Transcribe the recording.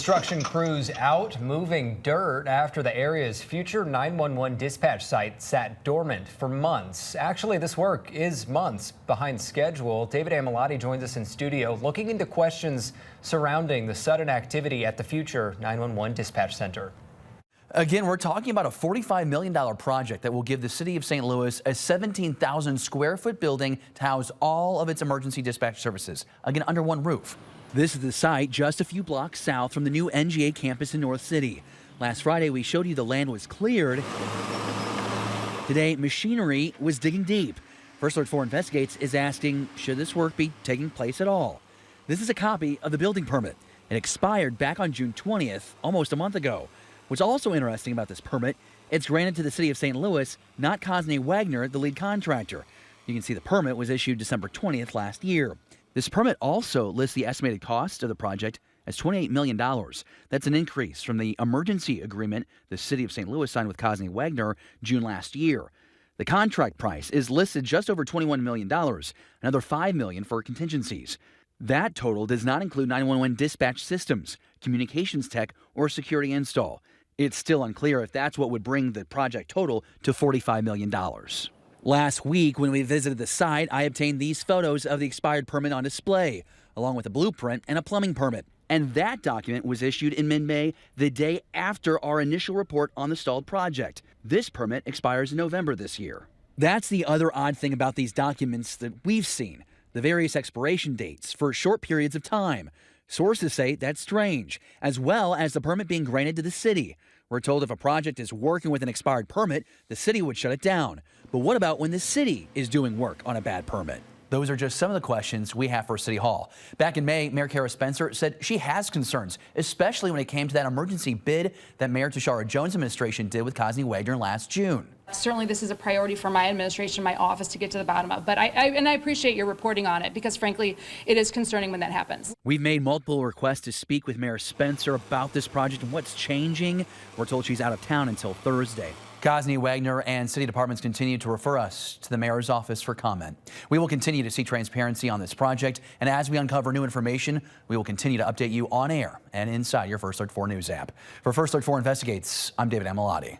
Construction crews out moving dirt after the area's future 911 dispatch site sat dormant for months. Actually, this work is months behind schedule. David Amilati joins us in studio looking into questions surrounding the sudden activity at the future 911 dispatch center. Again, we're talking about a $45 million project that will give the city of St. Louis a 17,000 square foot building to house all of its emergency dispatch services, again, under one roof. This is the site just a few blocks south from the new NGA campus in North City. Last Friday, we showed you the land was cleared. Today, machinery was digging deep. First Alert 4 Investigates is asking, should this work be taking place at all? This is a copy of the building permit. It expired back on June 20th, almost a month ago. What's also interesting about this permit, it's granted to the city of St. Louis, not Cosney Wagner, the lead contractor. You can see the permit was issued December 20th last year. This permit also lists the estimated cost of the project as $28 million. That's an increase from the emergency agreement the city of St. Louis signed with Cosney Wagner June last year. The contract price is listed just over $21 million, another $5 million for contingencies. That total does not include 911 dispatch systems, communications tech, or security install. It's still unclear if that's what would bring the project total to $45 million. Last week, when we visited the site, I obtained these photos of the expired permit on display, along with a blueprint and a plumbing permit. And that document was issued in mid-May, the day after our initial report on the stalled project. This permit expires in November this year. That's the other odd thing about these documents that we've seen, the various expiration dates for short periods of time. Sources say that's strange, as well as the permit being granted to the city. We're told if a project is working with an expired permit, the city would shut it down. But what about when the city is doing work on a bad permit? Those are just some of the questions we have for City Hall. Back in May, Mayor Kara Spencer said she has concerns, especially when it came to that emergency bid that Mayor Tashara Jones' administration did with Cosney Wagner last June. Certainly this is a priority for my administration, my office, to get to the bottom of. But I appreciate your reporting on it because, frankly, it is concerning when that happens. We've made multiple requests to speak with Mayor Spencer about this project and what's changing. We're told she's out of town until Thursday. Cosney Wagner and city departments continue to refer us to the mayor's office for comment. We will continue to see transparency on this project, and as we uncover new information, we will continue to update you on air and inside your First Alert 4 News app. For First Alert 4 Investigates, I'm David Amilati.